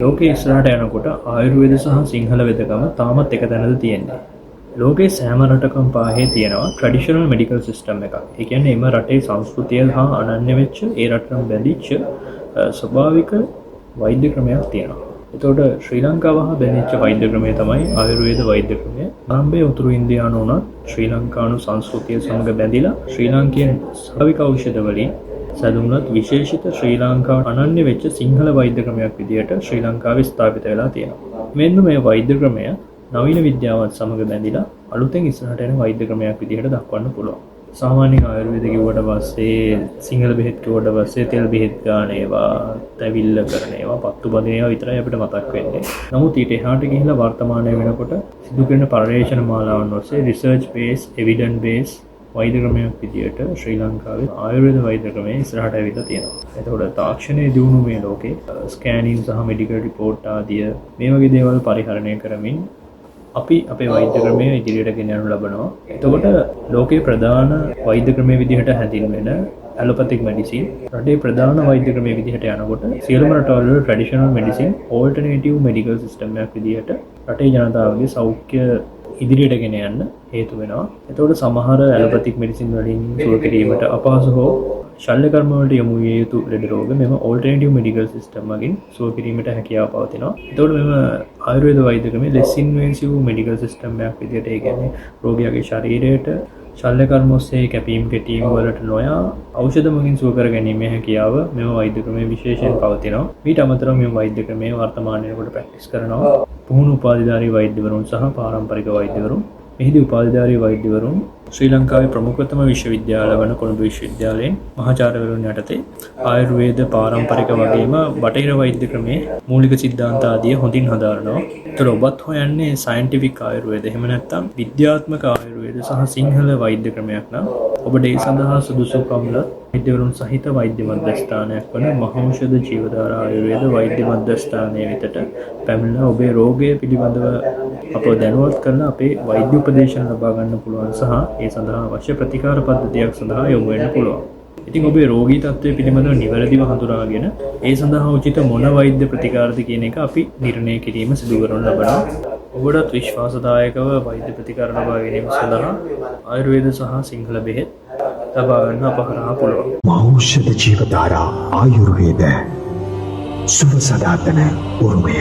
ලෝකයේ ඉස්සරහට යනකොට ආයුර්වේද සහ සිංහල වෙදකම තාමත් එක තැනද තියෙන්නේ. ලෝකයේ සෑම රටකම පාහේ තියෙනවා ට්‍රැඩිෂනල් මෙඩිකල් සිස්ටම් එකක්. ඒ කියන්නේ එම රටේ සංස්කෘතිය හා අනන්‍ය වෙච්ච ඒ රටටම බැඳිච්ච ස්වභාවික වෛද්‍ය ක්‍රමයක් තියෙනවා. එතකොට ශ්‍රී ලංකාව හා බැඳිච්ච වෛද්‍ය ක්‍රමය තමයි ආයුර්වේද වෛද්‍ය ක්‍රමය. ආරම්භයේ උතුරු ඉන්දියානු උනත් ශ්‍රී ලංකානු සංස්කෘතිය සමග බැඳිලා ශ්‍රී ලාංකේය ස්වාභාවික ඖෂධ වලින් සැදුම්ලත් විශේෂිත ශ්‍රී ලංකාව අනන්‍ය වෙච්ච සිංහල වෛද්‍ය ක්‍රමයක් විදිහට ශ්‍රී ලංකාවේ ස්ථාපිත වෙලා තියෙනවා. මෙන්න මේ වෛද්‍ය ක්‍රමය නවීන විද්‍යාවත් සමග බැඳිලා අලුතෙන් ඉස්සරහට එන වෛද්‍ය ක්‍රමයක් විදිහට දක්වන්න පුළුවන්. සාමාන්‍යයෙන් ආයුර්වේද කිව්වට පස්සේ සිංහල බෙහෙත් කිව්වට පස්සේ තෙල් බෙහෙත් ගන්න ඒවා, තැවිල්ල කරන ඒවා, පත්තු බදින ඒවා විතරයි අපිට මතක් වෙන්නේ. නමුත් ඊට එහාට ගිහිල්ලා වර්තමානයේ වෙනකොට සිදු කරන පර්යේෂණ මාලාවන් ඔස්සේ රිසර්ච් බේස්, එවිඩන්ස් බේස් වෛද්‍ය ක්‍රමයක් විදියට ශ්‍රී ලංකාවේ ආයුර්වේද වෛද්‍ය ක්‍රමය ඉස්සරහට ඇවිල්ලා තියෙනවා. එතකොට තාක්ෂණයේ දියුණුව මේ ලෝකේ ස්කෑනින් සහ මෙඩිකල් රිපෝට් ආදිය මේ වගේ දේවල් පරිහරණය කරමින් අපි අපේ වෛද්‍ය ක්‍රමය ඉදිරියට ගෙන යනු ලබනවා. එතකොට ලෝකේ ප්‍රධාන වෛද්‍ය ක්‍රමය විදිහට හැඳින්වෙන ඇලොපැතික් මෙඩිසින් රටේ ප්‍රධාන වෛද්‍ය ක්‍රමය විදිහට යනකොට සියලුම රටවල traditional medicine alternative medical system එකක් විදිහට රටේ ජනතාවගේ සෞඛ්‍ය ඉදිරියට ගෙන යන්න හේතු වෙනවා. එතකොට සමහර ඇලොපැතික් මෙඩිසින් වලින් සුව කිරීමට අපහසු හෝ ශල්‍ය කර්ම වලට යොමු විය යුතු ලෙඩ රෝග මෙම ඕල්ටර්නේටිව් මෙඩිකල් සිස්ටම් වලින් සුව කිරීමට හැකියාව පවතිනවා. එතකොට මෙම ආයුර්වේද වෛද්‍ය ක්‍රමය less invasive මෙඩිකල් සිස්ටම් එකක් විදිහට ඒ කියන්නේ රෝගියාගේ ශරීරයට ශල්‍ය කර්ම ඔස්සේ කැපීම් කෙටීම් වලට නොයා ඖෂධ මගින් සුව කර ගැනීමේ හැකියාව මෙම වෛද්‍ය ක්‍රමයේ විශේෂයෙන් පවතිනවා. ඊට අමතරව මෙම වෛද්‍ය ක්‍රමය වර්තමානයේ කොට ප්‍රැක්ටිස් කරනවා පුහුණු උපාධිධාරී වෛද්‍යවරුන් සහ පාරම්පරික වෛද්‍යවරුන්. මෙහිදී උපාධිධාරී වෛද්‍යවරුන් ශ්‍රී ලංකාවේ ප්‍රමුඛතම විශ්වවිද්‍යාල වන කොළඹ විශ්වවිද්‍යාලයෙන් මහාචාර්යවරුන් යටතේ ආයුර්වේද පාරම්පරික වගේම බටහිර වෛද්‍ය ක්‍රමයේ මූලික සිද්ධාන්ත ආදිය හොඳින් හදාරනවා. ඒතර ඔබත් හොයන්නේ සයන්ටිෆික් ආයුර්වේද එහෙම නැත්නම් විද්‍යාත්මක ආයුර්වේද සහ සිංහල වෛද්‍ය ක්‍රමයක් නම් ඔබට ඒ සඳහා සුදුසුකම් ලත් වෛද්‍යවරුන් සහිත වෛද්‍ය මධ්‍යස්ථානයක් වන මහෞෂධ ජීවධාරා ආයුර්වේද වෛද්‍ය මධ්‍යස්ථානයේ වෙතට පැමිණලා ඔබේ රෝගය පිළිබඳව අපව දැනුවත් කරලා අපේ වෛද්‍ය උපදේශන ලබා ගන්න පුළුවන් සහ ඒ සඳහා අවශ්‍ය ප්‍රතිකාර පද්ධතියක් සඳහා යොමු වෙන්න පුළුවන්. ඉතින් ඔබේ රෝගී තත්ත්වය පිළිබඳව නිවැරදිව හඳුනාගෙන ඒ සඳහා උචිත මොන වෛද්‍ය ප්‍රතිකාරද කියන එක අපි නිර්ණය කිරීම සිදු කරනු ලබනවා. ඔබටත් විශ්වාසදායකව වෛද්‍ය ප්‍රතිකාර ලබා ගැනීම සඳහා ආයුර්වේද සහ සිංහල බෙහෙත් ලබා ගන්න අප කරා පුළුවන්. මහෞෂධ ජීවධාරා ආයුර්වේද සුව සදාතන උරුමය.